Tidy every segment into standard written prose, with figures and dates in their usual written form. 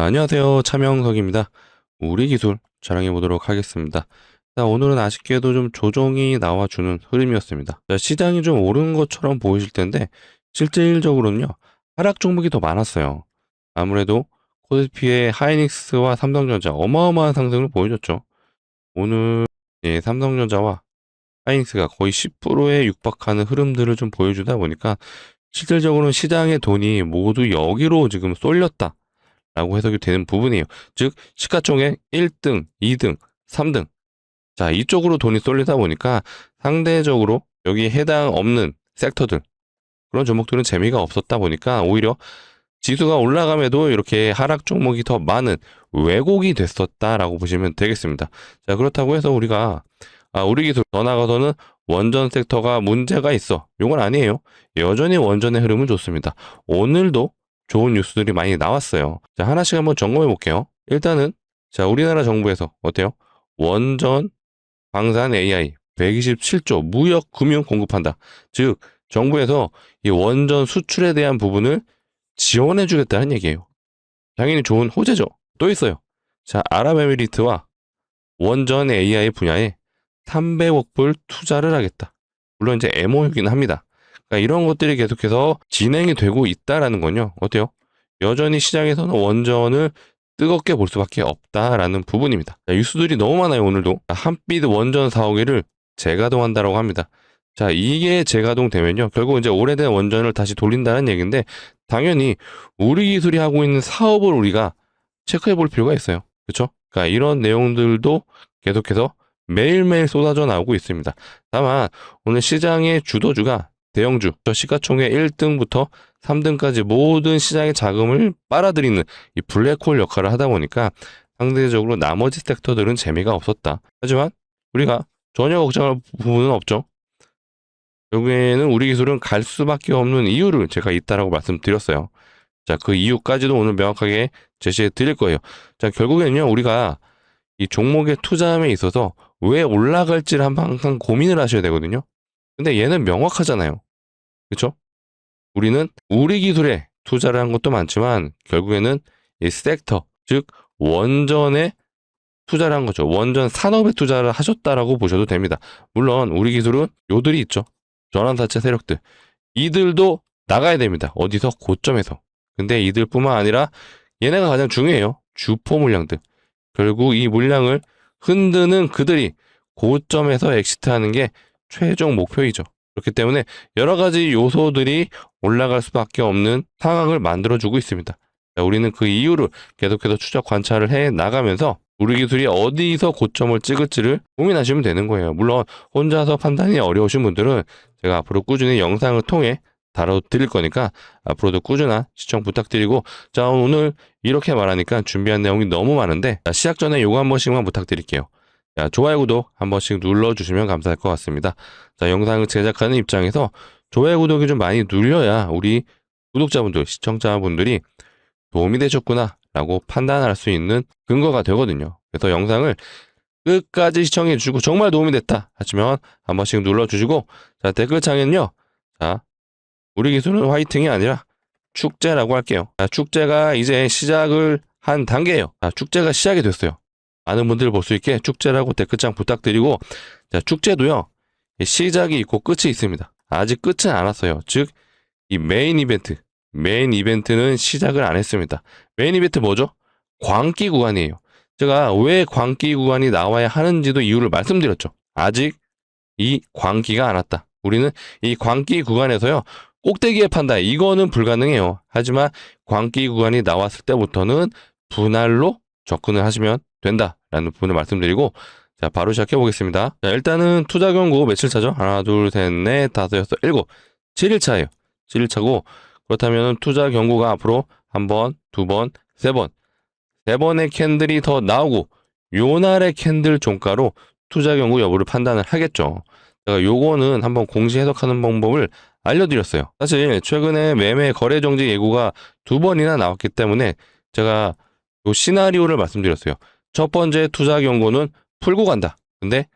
안녕하세요. 차명석입니다. 우리 기술 자랑해 보도록 하겠습니다. 자, 오늘은 아쉽게도 좀 조정이 나와주는 흐름이었습니다. 자, 시장이 좀 오른 것처럼 보이실 텐데 실질적으로는요, 하락 종목이 더 많았어요. 아무래도 코스피의 하이닉스와 삼성전자 어마어마한 상승을 보여줬죠. 오늘 삼성전자와 하이닉스가 거의 10%에 육박하는 흐름들을 좀 보여주다 보니까 실질적으로는 시장의 돈이 모두 여기로 지금 쏠렸다 라고 해석이 되는 부분이에요. 즉 시가총액 1등, 2등, 3등, 자 이쪽으로 돈이 쏠리다 보니까 상대적으로 여기에 해당 없는 섹터들, 그런 종목들은 재미가 없었다 보니까 오히려 지수가 올라감에도 이렇게 하락 종목이 더 많은 왜곡이 됐었다라고 보시면 되겠습니다. 자, 그렇다고 해서 우리가 우리 기술 더 나가서는 원전 섹터가 문제가 있어, 이건 아니에요. 여전히 원전의 흐름은 좋습니다. 오늘도 좋은 뉴스들이 많이 나왔어요. 자, 하나씩 한번 점검해 볼게요. 일단은 자, 우리나라 정부에서 어때요? 원전 방산 AI 127조 무역 금융 공급한다. 즉 정부에서 이 원전 수출에 대한 부분을 지원해 주겠다는 얘기예요. 당연히 좋은 호재죠. 또 있어요. 자, 아랍에미리트와 원전 AI 분야에 300억 불 투자를 하겠다. 물론 이제 MOU긴 합니다. 그러니까 이런 것들이 계속해서 진행이 되고 있다라는 건요. 어때요? 여전히 시장에서는 원전을 뜨겁게 볼 수밖에 없다라는 부분입니다. 자, 뉴스들이 너무 많아요. 오늘도 한빛 원전 4억 개를 재가동한다라고 합니다. 자, 이게 재가동되면요, 결국 이제 오래된 원전을 다시 돌린다는 얘기인데, 당연히 우리 기술이 하고 있는 사업을 우리가 체크해 볼 필요가 있어요. 그렇죠? 그러니까 이런 내용들도 계속해서 매일매일 쏟아져 나오고 있습니다. 다만 오늘 시장의 주도주가 대형주, 저 시가총액 1등부터 3등까지 모든 시장의 자금을 빨아들이는 이 블랙홀 역할을 하다 보니까 상대적으로 나머지 섹터들은 재미가 없었다. 하지만 우리가 전혀 걱정할 부분은 없죠. 결국에는 우리 기술은 갈 수밖에 없는 이유를 제가 있다라고 말씀드렸어요. 자, 그 이유까지도 오늘 명확하게 제시해 드릴 거예요. 자, 결국에는요, 우리가 이 종목의 투자함에 있어서 왜 올라갈지를 항상 고민을 하셔야 되거든요. 근데 얘는 명확하잖아요. 그렇죠? 우리는 우리 기술에 투자를 한 것도 많지만 결국에는 이 섹터, 즉 원전에 투자를 한 거죠. 원전 산업에 투자를 하셨다라고 보셔도 됩니다. 물론 우리 기술은 요들이 있죠. 전환사채 세력들. 이들도 나가야 됩니다. 어디서? 고점에서. 근데 이들뿐만 아니라 얘네가 가장 중요해요. 주포 물량들. 결국 이 물량을 흔드는 그들이 고점에서 엑시트하는 게 최종 목표이죠. 그렇기 때문에 여러 가지 요소들이 올라갈 수밖에 없는 상황을 만들어주고 있습니다. 자, 우리는 그 이유를 계속해서 추적 관찰을 해 나가면서 우리 기술이 어디서 고점을 찍을지를 고민하시면 되는 거예요. 물론 혼자서 판단이 어려우신 분들은 제가 앞으로 꾸준히 영상을 통해 다뤄드릴 거니까 앞으로도 꾸준한 시청 부탁드리고, 자, 오늘 이렇게 말하니까 준비한 내용이 너무 많은데 시작 전에 요거 한 번씩만 부탁드릴게요. 자, 좋아요, 구독 한 번씩 눌러주시면 감사할 것 같습니다. 자, 영상을 제작하는 입장에서 좋아요, 구독이 좀 많이 눌려야 우리 구독자분들, 시청자분들이 도움이 되셨구나 라고 판단할 수 있는 근거가 되거든요. 그래서 영상을 끝까지 시청해 주시고 정말 도움이 됐다 하시면 한 번씩 눌러주시고, 자, 댓글창에는요, 자, 우리 기술은 화이팅이 아니라 축제라고 할게요. 자, 축제가 이제 시작을 한 단계예요. 자, 축제가 시작이 됐어요. 많은 분들 볼 수 있게 축제라고 댓글창 부탁드리고, 자, 축제도요, 시작이 있고 끝이 있습니다. 아직 끝은 안 왔어요. 즉, 이 메인 이벤트는 시작을 안 했습니다. 메인 이벤트 뭐죠? 광기 구간이에요. 제가 왜 광기 구간이 나와야 하는지도 이유를 말씀드렸죠. 아직 이 광기가 안 왔다. 우리는 이 광기 구간에서요, 꼭대기에 판다, 이거는 불가능해요. 하지만 광기 구간이 나왔을 때부터는 분할로 접근을 하시면 된다라는 부분을 말씀드리고, 자, 바로 시작해 보겠습니다. 자, 일단은 투자 경고 며칠 차죠? 하나, 둘, 셋, 넷, 다섯, 여섯, 일곱, 7일차예요. 7일차고, 그렇다면 투자 경고가 앞으로 한 번, 두 번, 세 번, 세 번의 캔들이 더 나오고, 요 날의 캔들 종가로 투자 경고 여부를 판단을 하겠죠. 제가 요거는 한번 공시 해석하는 방법을 알려드렸어요. 사실 최근에 매매 거래 정지 예고가 두 번이나 나왔기 때문에 제가 요 시나리오를 말씀드렸어요. 첫 번째 투자 경고는 풀고 간다. 근데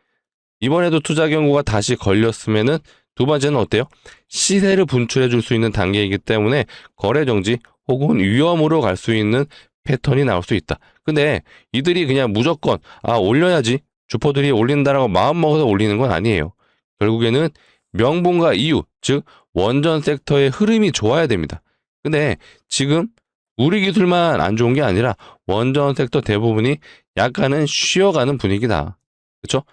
이번에도 투자 경고가 다시 걸렸으면은 두 번째는 어때요? 시세를 분출해 줄 수 있는 단계이기 때문에 거래 정지 혹은 위험으로 갈 수 있는 패턴이 나올 수 있다. 근데 이들이 그냥 무조건 올려야지 주포들이 올린다라고 마음먹어서 올리는 건 아니에요. 결국에는 명분과 이유, 즉 원전 섹터의 흐름이 좋아야 됩니다. 근데 지금 우리 기술만 안 좋은 게 아니라 원전 섹터 대부분이 약간은 쉬어가는 분위기다. 그렇죠?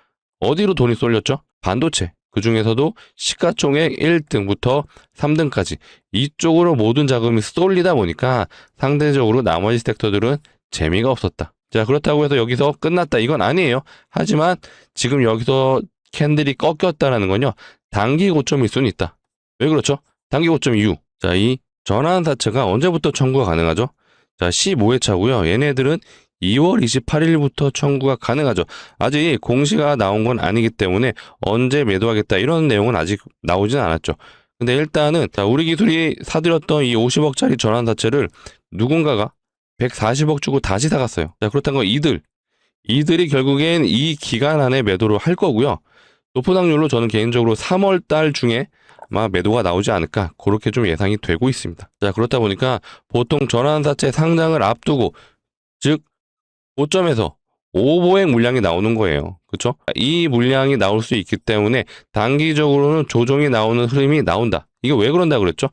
어디로 돈이 쏠렸죠? 반도체. 그 중에서도 시가총액 1등부터 3등까지 이쪽으로 모든 자금이 쏠리다 보니까 상대적으로 나머지 섹터들은 재미가 없었다. 자, 그렇다고 해서 여기서 끝났다. 이건 아니에요. 하지만 지금 여기서 캔들이 꺾였다라는 건요. 단기 고점일 수는 있다. 왜 그렇죠? 단기 고점 이유. 자, 이 전환사채가 언제부터 청구가 가능하죠? 자, 15회차고요. 얘네들은 2월 28일부터 청구가 가능하죠. 아직 공시가 나온 건 아니기 때문에 언제 매도하겠다 이런 내용은 아직 나오진 않았죠. 근데 일단은 우리 기술이 사들였던 이 50억짜리 전환사채를 누군가가 140억 주고 다시 사갔어요. 자, 그렇다는 건 이들이 결국엔 이 기간 안에 매도를 할 거고요. 높은 확률로 저는 개인적으로 3월 달 중에 아마 매도가 나오지 않을까 그렇게 좀 예상이 되고 있습니다. 자, 그렇다 보니까 보통 전환사채 상장을 앞두고 즉 고점에서 오보액 물량이 나오는 거예요. 그렇죠? 이 물량이 나올 수 있기 때문에 단기적으로는 조정이 나오는 흐름이 나온다. 이게 왜 그런다 그랬죠?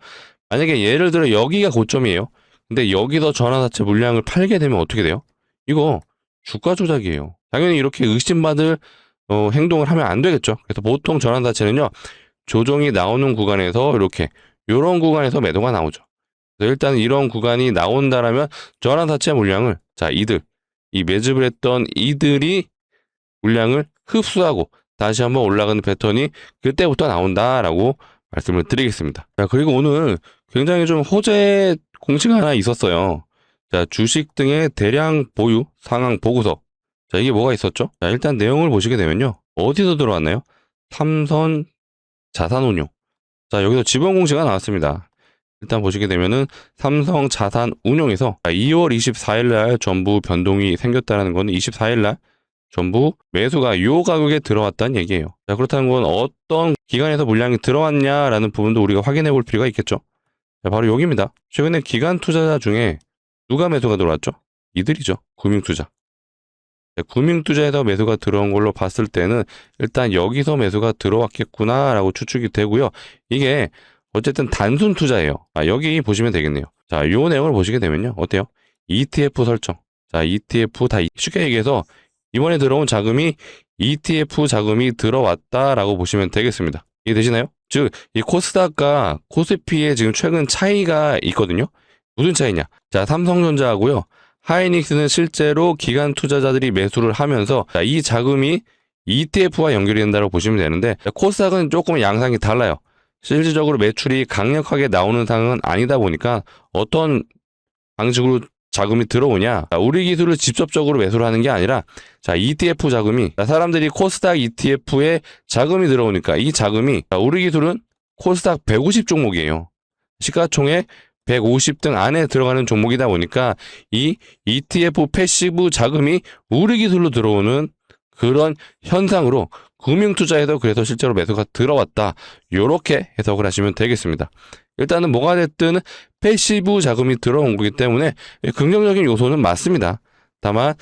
만약에 예를 들어 여기가 고점이에요. 근데 여기서 전환사채 물량을 팔게 되면 어떻게 돼요? 이거 주가 조작이에요. 당연히 이렇게 의심받을 행동을 하면 안 되겠죠. 그래서 보통 전환사채는요. 조정이 나오는 구간에서 이런 구간에서 매도가 나오죠. 일단 이런 구간이 나온다라면 전환사채 물량을 이 매집을 했던 이들이 물량을 흡수하고 다시 한번 올라가는 패턴이 그때부터 나온다라고 말씀을 드리겠습니다. 자, 그리고 오늘 굉장히 좀 호재 공시가 하나 있었어요. 자, 주식 등의 대량 보유 상황 보고서. 자, 이게 뭐가 있었죠? 자, 일단 내용을 보시게 되면요. 어디서 들어왔나요? 삼선 자산운용. 자, 여기서 지분 공시가 나왔습니다. 일단 보시게 되면은 삼성 자산운용에서 2월 24일 날 전부 변동이 생겼다는 건 24일 날 전부 매수가 요 가격에 들어왔다는 얘기예요. 자, 그렇다는 건 어떤 기간에서 물량이 들어왔냐라는 부분도 우리가 확인해 볼 필요가 있겠죠. 자, 바로 여기입니다. 최근에 기관 투자자 중에 누가 매수가 들어왔죠? 이들이죠. 금융투자. 금융투자에서 매수가 들어온 걸로 봤을 때는 일단 여기서 매수가 들어왔겠구나라고 추측이 되고요. 이게 어쨌든 단순 투자예요. 여기 보시면 되겠네요. 자, 요 내용을 보시게 되면요. 어때요? ETF 설정. 자, ETF 쉽게 얘기해서 이번에 들어온 자금이 ETF 자금이 들어왔다라고 보시면 되겠습니다. 이해되시나요? 즉, 이 코스닥과 코스피의 지금 최근 차이가 있거든요. 무슨 차이냐? 자, 삼성전자하고요. 하이닉스는 실제로 기관 투자자들이 매수를 하면서 이 자금이 ETF와 연결이 된다고 보시면 되는데 코스닥은 조금 양상이 달라요. 실질적으로 매출이 강력하게 나오는 상황은 아니다 보니까 어떤 방식으로 자금이 들어오냐? 우리 기술을 직접적으로 매수를 하는 게 아니라 ETF 자금이 사람들이 코스닥 ETF에 자금이 들어오니까 이 자금이 우리 기술은 코스닥 150 종목이에요. 시가총액 150등 안에 들어가는 종목이다 보니까 이 ETF 패시브 자금이 우리 기술로 들어오는 그런 현상으로 금융투자에도 그래서 실제로 매수가 들어왔다. 요렇게 해석을 하시면 되겠습니다. 일단은 뭐가 됐든 패시브 자금이 들어온 거기 때문에 긍정적인 요소는 맞습니다. 다만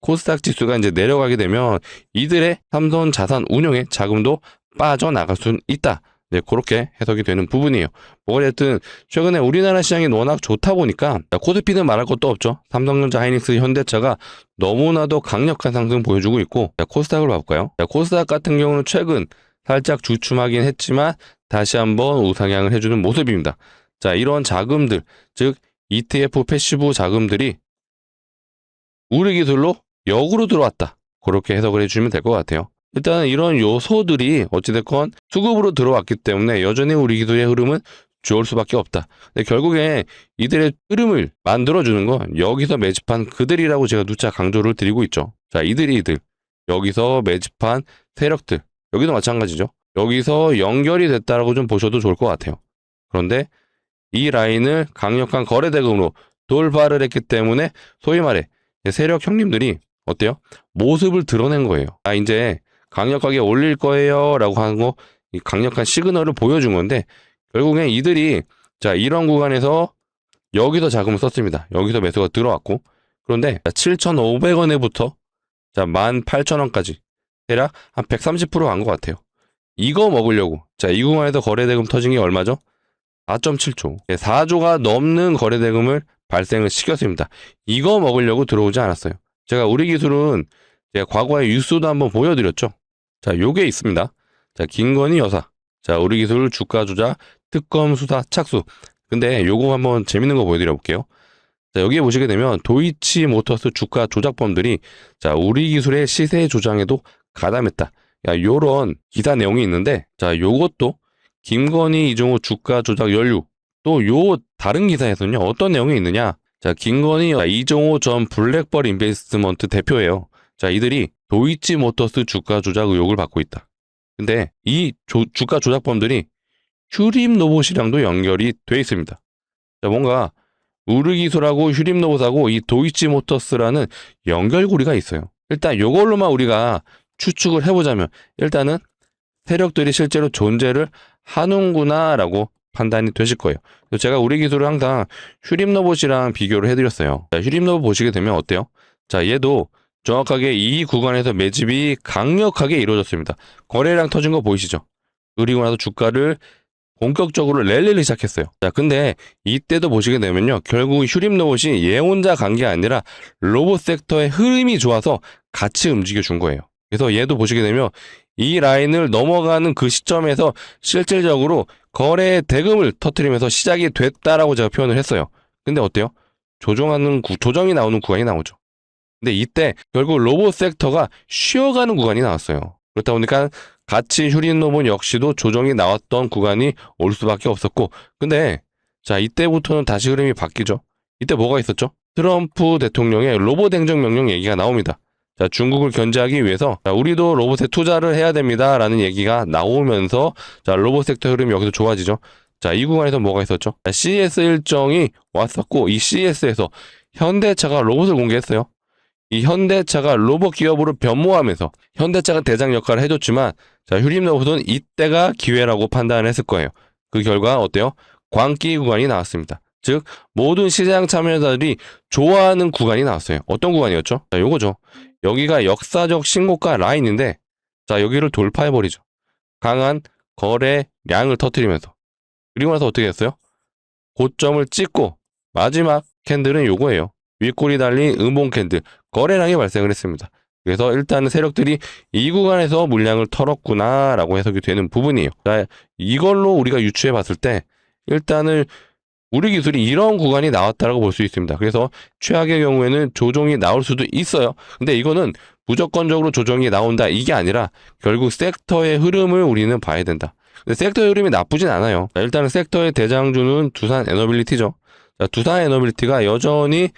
코스닥 지수가 이제 내려가게 되면 이들의 삼선 자산 운용의 자금도 빠져나갈 수는 있다. 네, 그렇게 해석이 되는 부분이에요. 뭐가 됐든 최근에 우리나라 시장이 워낙 좋다 보니까 코스피는 말할 것도 없죠. 삼성전자, 하이닉스, 현대차가 너무나도 강력한 상승 보여주고 있고 코스닥을 봐볼까요? 코스닥 같은 경우는 최근 살짝 주춤하긴 했지만 다시 한번 우상향을 해주는 모습입니다. 자, 이런 자금들, 즉 ETF 패시브 자금들이 우리 기술로 역으로 들어왔다. 그렇게 해석을 해주시면 될 것 같아요. 일단 이런 요소들이 어찌됐건 수급으로 들어왔기 때문에 여전히 우리 기술의 흐름은 좋을 수밖에 없다. 근데 결국에 이들의 흐름을 만들어주는 건 여기서 매집한 그들이라고 제가 누차 강조를 드리고 있죠. 자, 이들. 여기서 매집한 세력들. 여기도 마찬가지죠. 여기서 연결이 됐다라고 좀 보셔도 좋을 것 같아요. 그런데 이 라인을 강력한 거래대금으로 돌파를 했기 때문에 소위 말해 세력 형님들이 어때요? 모습을 드러낸 거예요. 이제 강력하게 올릴 거예요 라고 하고 강력한 시그널을 보여준 건데 결국엔 이들이 이런 구간에서 여기서 자금을 썼습니다. 여기서 매수가 들어왔고 그런데 7,500원에부터 18,000원까지 대략 한 130%간 것 같아요. 이거 먹으려고 이 구간에서 거래대금 터진 게 얼마죠? 4.7조. 4조가 넘는 거래대금을 발생을 시켰습니다. 이거 먹으려고 들어오지 않았어요. 제가 우리 기술은 제가 과거에 뉴스도 한번 보여드렸죠. 요게 있습니다. 김건희 여사. 우리 기술 주가 조작 특검 수사 착수. 근데 요거 한번 재밌는 거 보여드려 볼게요. 여기에 보시게 되면 도이치모터스 주가 조작범들이 우리 기술의 시세 조장에도 가담했다. 요런 기사 내용이 있는데 요것도 김건희 이종호 주가 조작 연루. 또 요 다른 기사에서는요 어떤 내용이 있느냐. 김건희 이종호 전 블랙벌 인베스트먼트 대표예요. 이들이 도이치모터스 주가 조작 의혹을 받고 있다. 근데 이 주가 조작범들이 휴림로봇이랑도 연결이 돼 있습니다. 뭔가 우르기술하고 휴림로봇하고 이 도이치모터스라는 연결고리가 있어요. 일단 이걸로만 우리가 추측을 해보자면 일단은 세력들이 실제로 존재를 하는구나 라고 판단이 되실 거예요. 제가 우리 기술을 항상 휴림로봇이랑 비교를 해드렸어요. 휴림로봇 보시게 되면 어때요? 얘도 정확하게 이 구간에서 매집이 강력하게 이루어졌습니다. 거래량 터진 거 보이시죠? 그리고 나서 주가를 본격적으로 랠리를 시작했어요. 근데 이때도 보시게 되면요. 결국 휴림로봇이 얘 혼자 간 게 아니라 로봇 섹터의 흐름이 좋아서 같이 움직여 준 거예요. 그래서 얘도 보시게 되면 이 라인을 넘어가는 그 시점에서 실질적으로 거래 대금을 터뜨리면서 시작이 됐다라고 제가 표현을 했어요. 근데 어때요? 조정이 나오는 구간이 나오죠. 근데 이때 결국 로봇 섹터가 쉬어가는 구간이 나왔어요. 그렇다 보니까 같이 휴림로봇 역시도 조정이 나왔던 구간이 올 수밖에 없었고, 근데 이때부터는 다시 흐름이 바뀌죠. 이때 뭐가 있었죠? 트럼프 대통령의 로봇 행정명령 얘기가 나옵니다. 중국을 견제하기 위해서 우리도 로봇에 투자를 해야 됩니다 라는 얘기가 나오면서 로봇 섹터 흐름이 여기서 좋아지죠. 이 구간에서 뭐가 있었죠? CES 일정이 왔었고, 이 CES에서 현대차가 로봇을 공개했어요. 이 현대차가 로봇 기업으로 변모하면서 현대차가 대장 역할을 해줬지만 휴림로봇은 이때가 기회라고 판단을 했을 거예요. 그 결과 어때요? 광기 구간이 나왔습니다. 즉 모든 시장 참여자들이 좋아하는 구간이 나왔어요. 어떤 구간이었죠? 요거죠. 여기가 역사적 신고가 라인인데 여기를 돌파해버리죠. 강한 거래량을 터뜨리면서. 그리고 나서 어떻게 했어요? 고점을 찍고 마지막 캔들은 요거예요. 윗골이 달린 음봉 캔들, 거래량이 발생을 했습니다. 그래서 일단 세력들이 이 구간에서 물량을 털었구나 라고 해석이 되는 부분이에요. 이걸로 우리가 유추해 봤을 때 일단은 우리 기술이 이런 구간이 나왔다라고 볼 수 있습니다. 그래서 최악의 경우에는 조정이 나올 수도 있어요. 근데 이거는 무조건적으로 조정이 나온다 이게 아니라 결국 섹터의 흐름을 우리는 봐야 된다. 근데 섹터의 흐름이 나쁘진 않아요. 일단은 섹터의 대장주는 두산 에너빌리티죠. 두산 에너빌리티가 여전히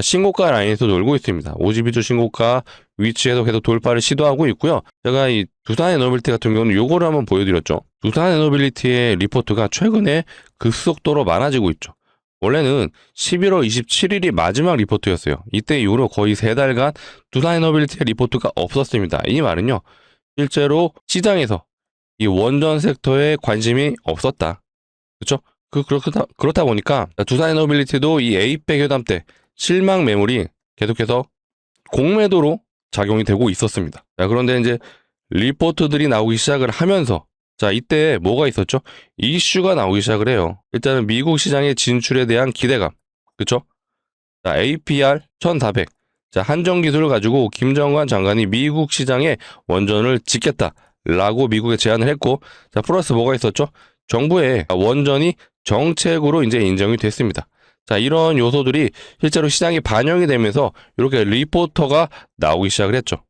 신고가 라인에서 놀고 있습니다. 52주 신고가 위치에서 계속 돌파를 시도하고 있고요. 제가 이 두산 에너빌리티 같은 경우는 요거를 한번 보여드렸죠. 두산 에너빌리티의 리포트가 최근에 급속도로 많아지고 있죠. 원래는 11월 27일이 마지막 리포트였어요. 이때 이후로 거의 3달간 두산 에너빌리티의 리포트가 없었습니다. 이 말은요. 실제로 시장에서 이 원전 섹터에 관심이 없었다. 그렇죠? 그렇다 보니까 두산 에너빌리티도 이 에이펙 회담 때 실망 매물이 계속해서 공매도로 작용이 되고 있었습니다. 그런데 이제 리포트들이 나오기 시작을 하면서 이때 뭐가 있었죠? 이슈가 나오기 시작을 해요. 일단은 미국 시장의 진출에 대한 기대감. 그쵸? APR 1400. 한정 기술을 가지고 김정관 장관이 미국 시장에 원전을 짓겠다라고 미국에 제안을 했고, 플러스 뭐가 있었죠? 정부의 원전이 정책으로 이제 인정이 됐습니다. 이런 요소들이 실제로 시장에 반영이 되면서 이렇게 리포터가 나오기 시작을 했죠.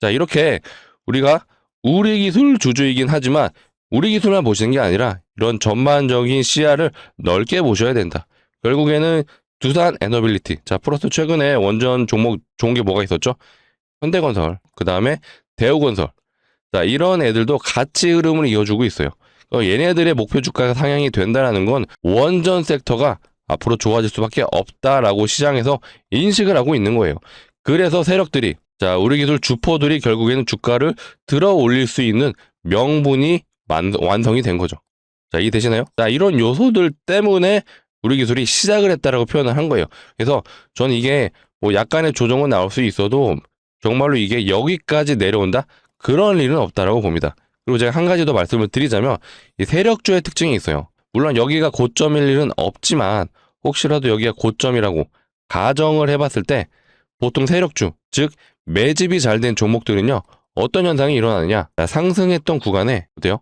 이렇게 우리가 우리 기술 주주이긴 하지만 우리 기술만 보시는 게 아니라 이런 전반적인 시야를 넓게 보셔야 된다. 결국에는 두산 에너빌리티, 플러스 최근에 원전 종목 좋은 게 뭐가 있었죠? 현대건설, 그 다음에 대우건설. 이런 애들도 같이 흐름을 이어주고 있어요. 얘네들의 목표 주가가 상향이 된다는 건 원전 섹터가 앞으로 좋아질 수밖에 없다라고 시장에서 인식을 하고 있는 거예요. 그래서 세력들이 우리 기술 주포들이 결국에는 주가를 들어 올릴 수 있는 명분이 완성이 된 거죠. 이해되시나요? 이런 요소들 때문에 우리 기술이 시작을 했다라고 표현을 한 거예요. 그래서 저는 이게 뭐 약간의 조정은 나올 수 있어도 정말로 이게 여기까지 내려온다? 그런 일은 없다라고 봅니다. 그리고 제가 한 가지 더 말씀을 드리자면 이 세력주의 특징이 있어요. 물론 여기가 고점일 일은 없지만 혹시라도 여기가 고점이라고 가정을 해봤을 때 보통 세력주, 즉 매집이 잘 된 종목들은요. 어떤 현상이 일어나느냐? 상승했던 구간에 어때요?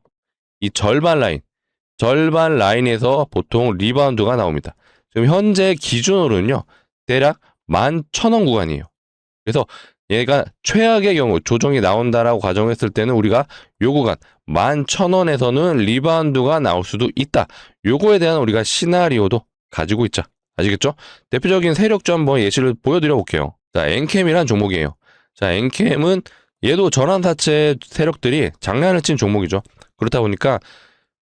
이 절반 라인에서 보통 리바운드가 나옵니다. 지금 현재 기준으로는요. 대략 11,000원 구간이에요. 그래서 얘가 최악의 경우 조정이 나온다라고 가정했을 때는 우리가 요 구간 11,000원에서는 리바운드가 나올 수도 있다. 요거에 대한 우리가 시나리오도 가지고 있자. 아시겠죠? 대표적인 세력주 한번 예시를 보여드려 볼게요. 자, 엔캠이란 종목이에요. 자, 엔캠은 얘도 전환사채 세력들이 장난을 친 종목이죠. 그렇다 보니까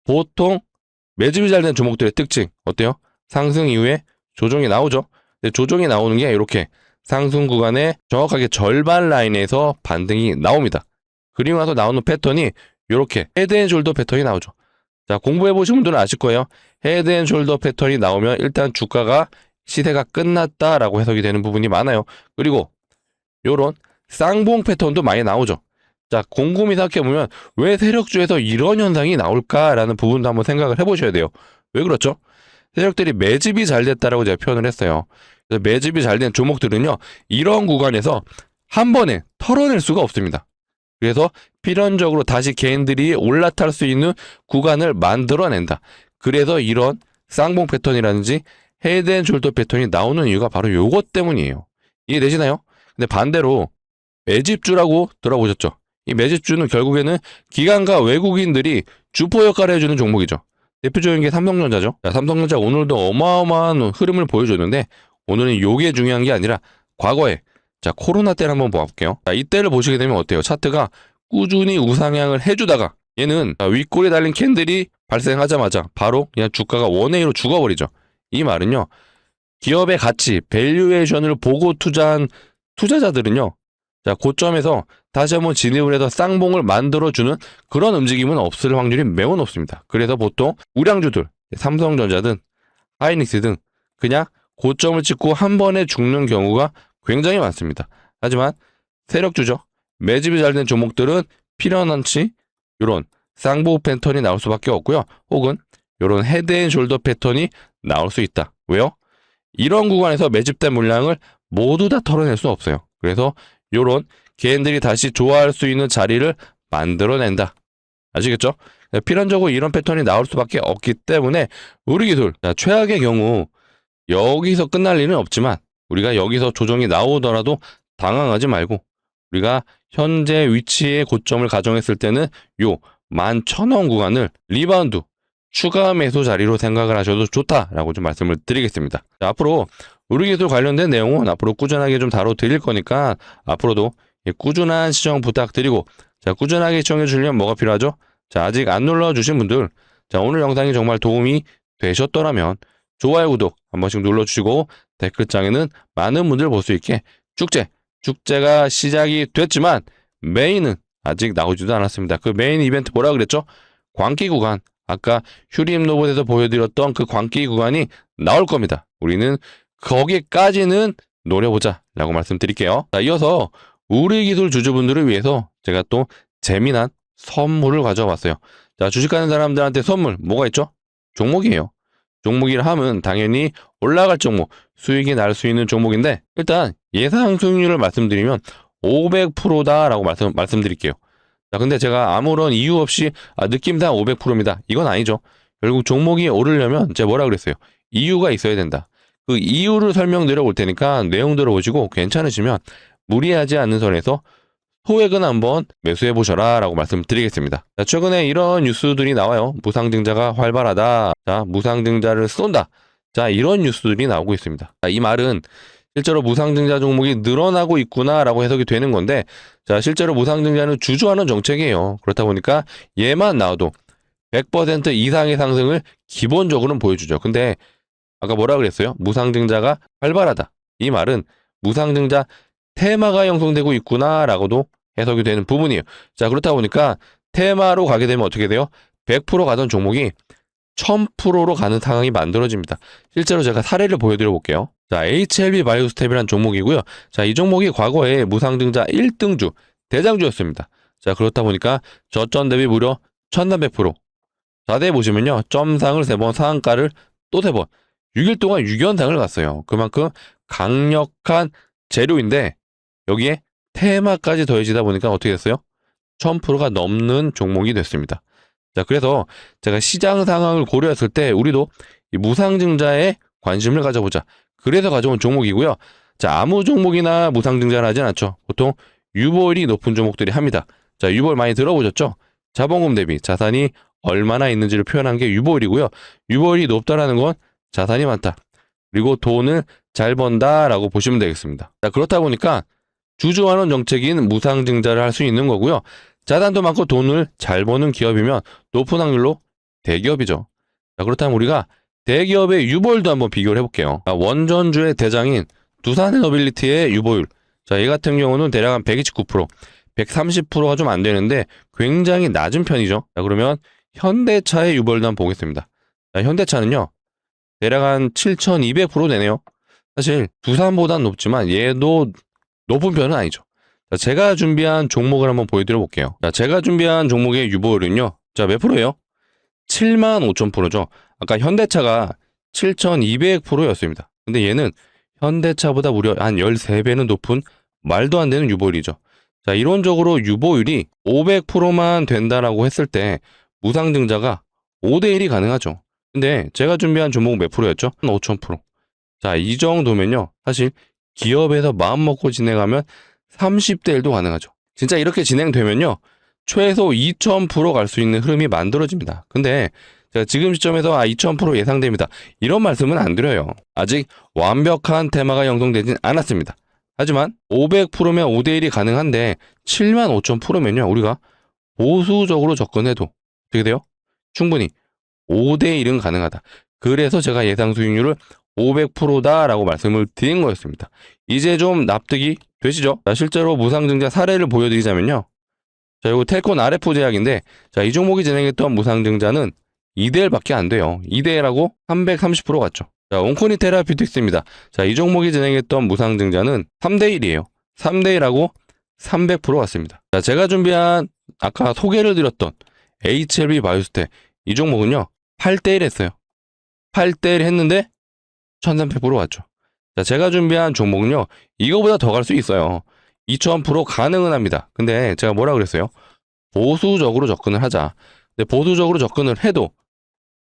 보통 매집이 잘 된 종목들의 특징 어때요? 상승 이후에 조정이 나오죠. 근데 조정이 나오는 게 이렇게 상승 구간에 정확하게 절반 라인에서 반등이 나옵니다. 그리고 나서 나오는 패턴이 이렇게 헤드앤숄더 패턴이 나오죠. 자, 공부해보신 분들은 아실 거예요. 헤드앤숄더 패턴이 나오면 일단 주가가 시세가 끝났다라고 해석이 되는 부분이 많아요. 그리고 요런 쌍봉 패턴도 많이 나오죠. 자, 곰곰이 생각해보면 왜 세력주에서 이런 현상이 나올까라는 부분도 한번 생각을 해보셔야 돼요. 왜 그렇죠? 세력들이 매집이 잘 됐다라고 제가 표현을 했어요. 그래서 매집이 잘 된 종목들은요. 이런 구간에서 한 번에 털어낼 수가 없습니다. 그래서 필연적으로 다시 개인들이 올라탈 수 있는 구간을 만들어낸다. 그래서 이런 쌍봉 패턴이라든지 헤드앤숄더 패턴이 나오는 이유가 바로 요것 때문이에요. 이해되시나요? 근데 반대로 매집주라고 들어보셨죠? 이 매집주는 결국에는 기관과 외국인들이 주포 역할을 해주는 종목이죠. 대표적인 게 삼성전자죠. 자, 삼성전자 오늘도 어마어마한 흐름을 보여줬는데 오늘은 요게 중요한 게 아니라 과거에 자 코로나 때를 한번 봐볼게요. 자, 이때를 보시게 되면 어때요? 차트가 꾸준히 우상향을 해주다가 얘는 윗골에 달린 캔들이 발생하자마자 바로 그냥 주가가 원웨이로 죽어버리죠. 이 말은요. 기업의 가치, 밸류에이션을 보고 투자한 투자자들은요. 자, 고점에서 다시 한번 진입을 해서 쌍봉을 만들어주는 그런 움직임은 없을 확률이 매우 높습니다. 그래서 보통 우량주들, 삼성전자든 하이닉스 등 그냥 고점을 찍고 한 번에 죽는 경우가 굉장히 많습니다. 하지만 세력주죠. 매집이 잘 된 종목들은 필연한치 이런 쌍봉 패턴이 나올 수밖에 없고요. 혹은 이런 헤드앤숄더 패턴이 나올 수 있다. 왜요? 이런 구간에서 매집된 물량을 모두 다 털어낼 수 없어요. 그래서 이런 개인들이 다시 좋아할 수 있는 자리를 만들어낸다. 아시겠죠? 필연적으로 이런 패턴이 나올 수밖에 없기 때문에 우리 기술 최악의 경우 여기서 끝날 일은 없지만 우리가 여기서 조정이 나오더라도 당황하지 말고 우리가 현재 위치의 고점을 가정했을 때는 요 11,000원 구간을 리바운드 추가 매수 자리로 생각을 하셔도 좋다라고 좀 말씀을 드리겠습니다. 자, 앞으로 우리 기술 관련된 내용은 앞으로 꾸준하게 좀 다뤄드릴 거니까 앞으로도 꾸준한 시청 부탁드리고 자, 꾸준하게 시청해 주려면 뭐가 필요하죠? 자, 아직 안 눌러주신 분들 자, 오늘 영상이 정말 도움이 되셨더라면 좋아요, 구독 한 번씩 눌러주시고 댓글장에는 많은 분들 볼 수 있게 축제가 시작이 됐지만 메인은 아직 나오지도 않았습니다. 그 메인 이벤트 뭐라 그랬죠? 광기 구간 아까 휴림 로봇에서 보여드렸던 그 광기 구간이 나올 겁니다. 우리는 거기까지는 노려보자 라고 말씀드릴게요. 자, 이어서 우리 기술 주주분들을 위해서 제가 또 재미난 선물을 가져왔어요. 자, 주식하는 사람들한테 선물 뭐가 있죠? 종목이에요. 종목이라 하면 당연히 올라갈 종목, 수익이 날 수 있는 종목인데 일단 예상 수익률을 말씀드리면 500%다라고 말씀드릴게요. 자, 근데 제가 아무런 이유 없이 느낌상 500%입니다. 이건 아니죠. 결국 종목이 오르려면 제가 뭐라 그랬어요? 이유가 있어야 된다. 그 이유를 설명드려 볼 테니까 내용 들어보시고 괜찮으시면 무리하지 않는 선에서 소액은 한번 매수해 보셔라 라고 말씀드리겠습니다. 자, 최근에 이런 뉴스들이 나와요. 무상증자가 활발하다. 자, 무상증자를 쏜다. 자, 이런 뉴스들이 나오고 있습니다. 자, 이 말은 실제로 무상증자 종목이 늘어나고 있구나라고 해석이 되는 건데 자, 실제로 무상증자는 주주하는 정책이에요. 그렇다 보니까 얘만 나와도 100% 이상의 상승을 기본적으로는 보여주죠. 근데 아까 뭐라 그랬어요? 무상증자가 활발하다. 이 말은 무상증자 테마가 형성되고 있구나라고도 해석이 되는 부분이에요. 자, 그렇다 보니까 테마로 가게 되면 어떻게 돼요? 100% 가던 종목이 1000%로 가는 상황이 만들어집니다. 실제로 제가 사례를 보여드려 볼게요. 자, HLB 바이오스텝이란 종목이고요. 자, 이 종목이 과거에 무상증자 1등주, 대장주였습니다. 자, 그렇다 보니까 저점 대비 무려 1300%. 자대에 보시면요. 점상을 3번, 상한가를 또 3번. 6일 동안 6연상을 갔어요. 그만큼 강력한 재료인데 여기에 테마까지 더해지다 보니까 어떻게 됐어요? 1000%가 넘는 종목이 됐습니다. 자, 그래서 제가 시장 상황을 고려했을 때 우리도 이 무상증자에 관심을 가져보자. 그래서 가져온 종목이고요. 자, 아무 종목이나 무상증자를 하진 않죠. 보통 유보율이 높은 종목들이 합니다. 자, 유보율 많이 들어보셨죠? 자본금 대비 자산이 얼마나 있는지를 표현한 게 유보율이고요. 유보율이 높다라는 건 자산이 많다. 그리고 돈을 잘 번다라고 보시면 되겠습니다. 자, 그렇다 보니까 주주환원 정책인 무상증자를 할 수 있는 거고요. 자산도 많고 돈을 잘 버는 기업이면 높은 확률로 대기업이죠. 자, 그렇다면 우리가 대기업의 유보율도 한번 비교를 해볼게요. 자, 원전주의 대장인 두산에너빌리티의 유보율. 자, 얘 같은 경우는 대략 한 129%, 130%가 좀 안 되는데 굉장히 낮은 편이죠. 자, 그러면 현대차의 유보율도 한번 보겠습니다. 자, 현대차는요, 대략 한 7200% 되네요. 사실 두산보다는 높지만 얘도 높은 편은 아니죠. 자, 제가 준비한 종목을 한번 보여드려 볼게요. 자, 제가 준비한 종목의 유보율은요. 자, 몇 프로예요? 75,000%죠. 아까 현대차가 7200%였습니다. 근데 얘는 현대차보다 무려 한 13배는 높은 말도 안 되는 유보율이죠. 자, 이론적으로 유보율이 500%만 된다라고 했을 때 무상증자가 5대1이 가능하죠. 근데 제가 준비한 종목은 몇 프로였죠? 5000%. 자, 이 정도면요. 사실 기업에서 마음 먹고 진행하면 30대1도 가능하죠. 진짜 이렇게 진행되면요. 최소 2000% 갈 수 있는 흐름이 만들어집니다. 근데 제가 지금 시점에서 2000% 예상됩니다. 이런 말씀은 안 드려요. 아직 완벽한 테마가 형성되진 않았습니다. 하지만 500%면 5대1이 가능한데 75,000%면요. 우리가 보수적으로 접근해도 어떻게 돼요? 충분히 5대1은 가능하다. 그래서 제가 예상 수익률을 500%다라고 말씀을 드린 거였습니다. 이제 좀 납득이 되시죠? 자, 실제로 무상증자 사례를 보여드리자면요. 자, 이거 텔콘 RF 제약인데, 자, 이 종목이 진행했던 무상증자는 2대1밖에 안 돼요. 2대1하고 330% 갔죠. 자, 온코니 테라피틱스입니다. 자, 이 종목이 진행했던 무상증자는 3대1이에요. 3대1하고 300% 갔습니다. 자, 제가 준비한 아까 소개를 드렸던 HLB 바이오스텝 이 종목은요. 8대1 했어요. 8대1 했는데 1300% 갔죠. 자, 제가 준비한 종목은요. 이거보다 더 갈 수 있어요. 2000% 가능은 합니다. 근데 제가 뭐라 그랬어요? 보수적으로 접근을 하자. 근데 보수적으로 접근을 해도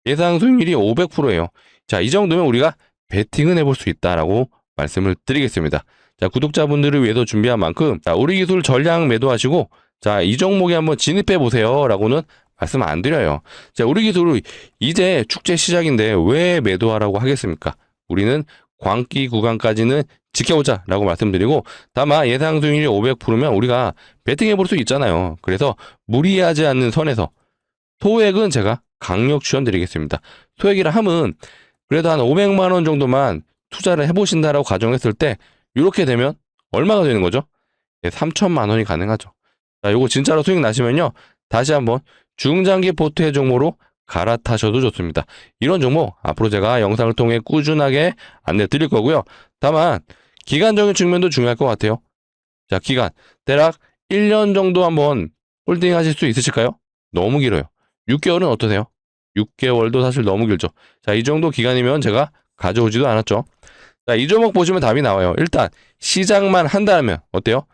예상 수익률이 500%예요. 자, 이 정도면 우리가 베팅은 해볼 수 있다라고 말씀을 드리겠습니다. 자, 구독자분들을 위해서 준비한 만큼 자, 우리 기술 전량 매도하시고 자, 이 종목에 한번 진입해 보세요 라고는 말씀 안 드려요. 자, 우리 기술은 이제 축제 시작인데 왜 매도하라고 하겠습니까? 우리는 광기 구간까지는 지켜보자 라고 말씀드리고 다만 예상 수익률이 500%면 우리가 베팅해 볼 수 있잖아요. 그래서 무리하지 않는 선에서 소액은 제가 강력 추천드리겠습니다. 소액이라 함은 그래도 한 500만 원 정도만 투자를 해보신다라고 가정했을 때 이렇게 되면 얼마가 되는 거죠? 3천만 원이 가능하죠. 자, 요거 진짜로 수익 나시면요. 다시 한번 중장기 포트의 종목으로 갈아타셔도 좋습니다. 이런 종목 앞으로 제가 영상을 통해 꾸준하게 안내 드릴 거고요. 다만 기간적인 측면도 중요할 것 같아요. 자, 기간 대략 1년 정도 한번 홀딩 하실 수 있으실까요? 너무 길어요. 6개월은 어떠세요? 6개월도 사실 너무 길죠. 자, 이 정도 기간이면 제가 가져오지도 않았죠. 자, 이 종목 보시면 답이 나와요. 일단 시작만 한다면 어때요?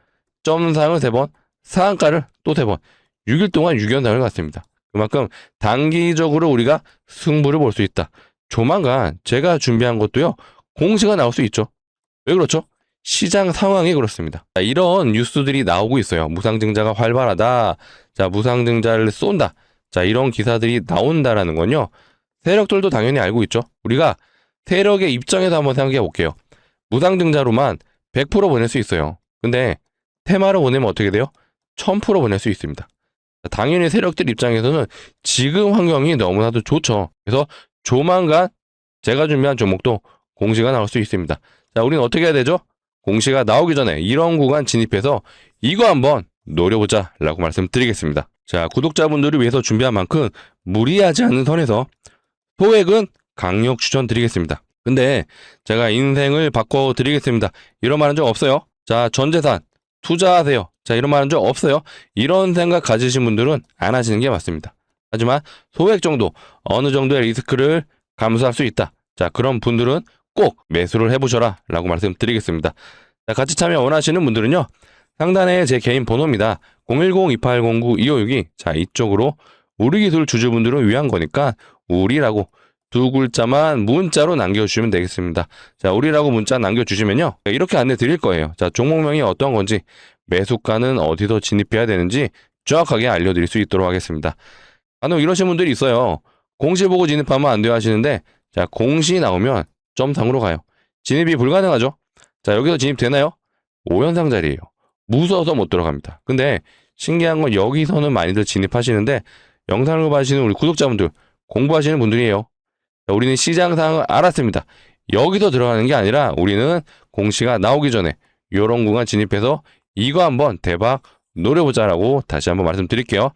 점상을 3번, 상한가를 또 3번, 6일 동안 6연상을 갔습니다. 그만큼 단기적으로 우리가 승부를 볼 수 있다. 조만간 제가 준비한 것도요. 공시가 나올 수 있죠. 왜 그렇죠? 시장 상황이 그렇습니다. 자, 이런 뉴스들이 나오고 있어요. 무상증자가 활발하다. 자, 무상증자를 쏜다. 자, 이런 기사들이 나온다라는 건요. 세력들도 당연히 알고 있죠. 우리가 세력의 입장에서 한번 생각해 볼게요. 무상증자로만 100% 보낼 수 있어요. 근데 테마로 보내면 어떻게 돼요? 1000% 보낼 수 있습니다. 당연히 세력들 입장에서는 지금 환경이 너무나도 좋죠. 그래서 조만간 제가 준비한 종목도 공시가 나올 수 있습니다. 자, 우리는 어떻게 해야 되죠? 공시가 나오기 전에 이런 구간 진입해서 이거 한번 노려보자 라고 말씀드리겠습니다. 자, 구독자분들을 위해서 준비한 만큼 무리하지 않는 선에서 소액은 강력 추천드리겠습니다. 근데 제가 인생을 바꿔드리겠습니다. 이런 말한 적 없어요. 자, 전재산 투자하세요. 자, 이런 말한 적 없어요. 이런 생각 가지신 분들은 안 하시는 게 맞습니다. 하지만 소액 정도, 어느 정도의 리스크를 감수할 수 있다. 자, 그런 분들은 꼭 매수를 해보셔라 라고 말씀드리겠습니다. 자, 같이 참여 원하시는 분들은요, 상단에 제 개인 번호입니다. 010-2809-2562. 자, 이쪽으로 우리 기술 주주분들을 위한 거니까 우리라고 두 글자만 문자로 남겨주시면 되겠습니다. 자, 우리라고 문자 남겨주시면요, 이렇게 안내 드릴 거예요. 자, 종목명이 어떤 건지, 매수가는 어디서 진입해야 되는지 정확하게 알려드릴 수 있도록 하겠습니다. 간혹 이러신 분들이 있어요. 공시 보고 진입하면 안 돼요 하시는데, 자, 공시 나오면 점상으로 가요. 진입이 불가능하죠. 자, 여기서 진입되나요? 5연상 자리예요. 무서워서 못 들어갑니다. 근데 신기한 건 여기서는 많이들 진입하시는데, 영상을 봐주시는 우리 구독자분들, 공부하시는 분들이에요. 자, 우리는 시장 상황을 알았습니다. 여기서 들어가는 게 아니라 우리는 공시가 나오기 전에 이런 구간 진입해서 이거 한번 대박 노려보자라고 다시 한번 말씀드릴게요.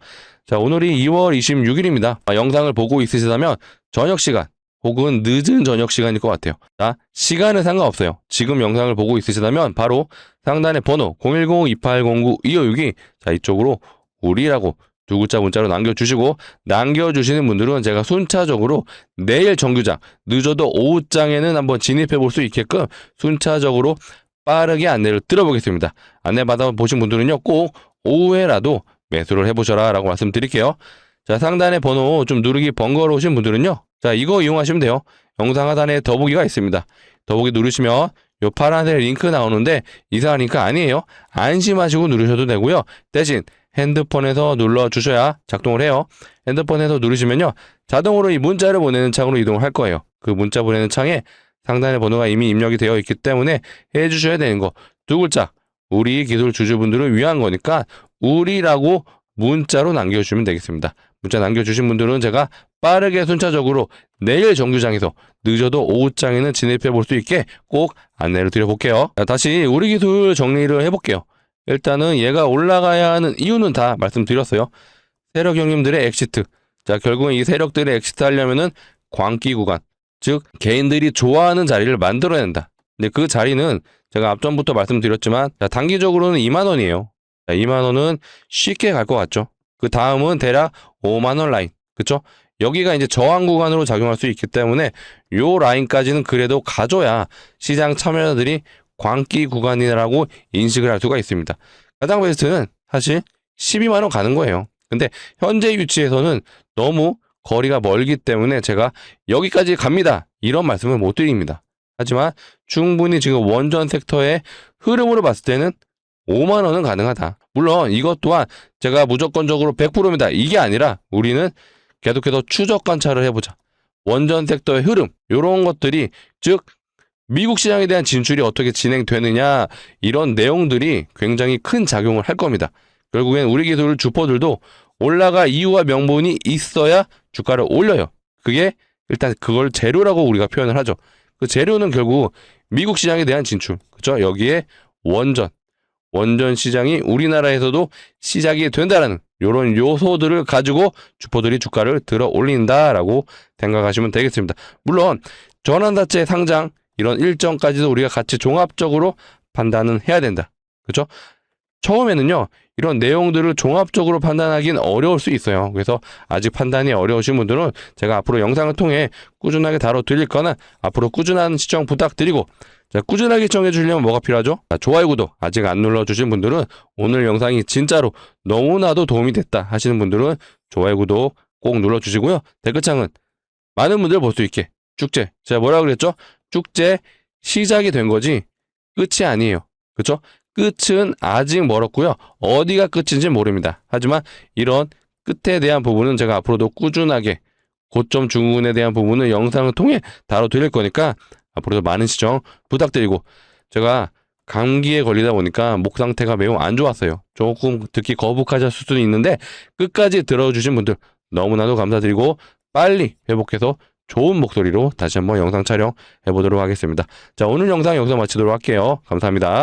자, 오늘이 2월 26일입니다. 영상을 보고 있으시다면 저녁 시간 혹은 늦은 저녁 시간일 것 같아요. 자, 시간은 상관없어요. 지금 영상을 보고 있으시다면 바로 상단의 번호 010-2809-2562. 자, 이쪽으로 우리라고 두 글자 문자로 남겨주시고, 남겨주시는 분들은 제가 순차적으로 내일 정규장, 늦어도 오후장에는 한번 진입해 볼 수 있게끔 순차적으로 빠르게 안내를 드려보겠습니다. 안내 받아보신 분들은요, 꼭 오후에라도 매수를 해보셔라 라고 말씀드릴게요. 자, 상단의 번호 좀 누르기 번거로우신 분들은요, 자, 이거 이용하시면 돼요. 영상 하단에 더보기가 있습니다. 더보기 누르시면 요 파란색 링크 나오는데 이상한 링크 아니에요. 안심하시고 누르셔도 되고요. 대신 핸드폰에서 눌러주셔야 작동을 해요. 핸드폰에서 누르시면요, 자동으로 이 문자를 보내는 창으로 이동을 할 거예요. 그 문자 보내는 창에 상단의 번호가 이미 입력이 되어 있기 때문에 해주셔야 되는 거 두 글자, 우리 기술 주주분들을 위한 거니까 우리라고 문자로 남겨주시면 되겠습니다. 문자 남겨주신 분들은 제가 빠르게 순차적으로 내일 정규장에서 늦어도 오후장에는 진입해 볼 수 있게 꼭 안내를 드려볼게요. 자, 다시 우리 기술 정리를 해볼게요. 일단은 얘가 올라가야 하는 이유는 다 말씀드렸어요. 세력 형님들의 엑시트. 자, 결국은 이 세력들의 엑시트 하려면은 광기 구간, 즉 개인들이 좋아하는 자리를 만들어야 된다. 근데 그 자리는 제가 앞전부터 말씀드렸지만, 자, 단기적으로는 2만 원이에요. 자, 2만 원은 쉽게 갈 것 같죠. 그 다음은 대략 5만 원 라인. 그쵸? 여기가 이제 저항 구간으로 작용할 수 있기 때문에 요 라인까지는 그래도 가져야 시장 참여자들이 광기 구간이라고 인식을 할 수가 있습니다. 가장 베스트는 사실 12만 원 가는 거예요. 근데 현재 위치에서는 너무 거리가 멀기 때문에 제가 여기까지 갑니다, 이런 말씀을 못 드립니다. 하지만 충분히 지금 원전 섹터의 흐름으로 봤을 때는 5만 원은 가능하다. 물론 이것 또한 제가 무조건적으로 100%입니다. 이게 아니라 우리는 계속해서 추적 관찰을 해보자. 원전 섹터의 흐름, 이런 것들이, 즉 미국 시장에 대한 진출이 어떻게 진행되느냐, 이런 내용들이 굉장히 큰 작용을 할 겁니다. 결국엔 우리 기술 주포들도 올라가 이유와 명분이 있어야 주가를 올려요. 그게 일단 그걸 재료라고 우리가 표현을 하죠. 그 재료는 결국 미국 시장에 대한 진출, 그죠? 여기에 원전 시장이 우리나라에서도 시작이 된다라는 이런 요소들을 가지고 주포들이 주가를 들어 올린다라고 생각하시면 되겠습니다. 물론 전환사채 상장 이런 일정까지도 우리가 같이 종합적으로 판단은 해야 된다. 그렇죠? 처음에는요, 이런 내용들을 종합적으로 판단하기는 어려울 수 있어요. 그래서 아직 판단이 어려우신 분들은 제가 앞으로 영상을 통해 꾸준하게 다뤄드릴 거나 앞으로 꾸준한 시청 부탁드리고, 자, 꾸준하게 시청해 주시려면 뭐가 필요하죠? 자, 좋아요, 구독 아직 안 눌러주신 분들은 오늘 영상이 진짜로 너무나도 도움이 됐다 하시는 분들은 좋아요, 구독 꼭 눌러주시고요. 댓글창은 많은 분들 볼 수 있게 축제, 제가 뭐라고 그랬죠? 축제 시작이 된 거지 끝이 아니에요. 그렇죠? 끝은 아직 멀었고요. 어디가 끝인지 모릅니다. 하지만 이런 끝에 대한 부분은 제가 앞으로도 꾸준하게 고점 중군에 대한 부분을 영상을 통해 다뤄드릴 거니까 앞으로도 많은 시청 부탁드리고, 제가 감기에 걸리다 보니까 목 상태가 매우 안 좋았어요. 조금 듣기 거북하실 수도 있는데 끝까지 들어주신 분들 너무나도 감사드리고 빨리 회복해서 좋은 목소리로 다시 한번 영상 촬영해 보도록 하겠습니다. 자, 오늘 영상 여기서 마치도록 할게요. 감사합니다.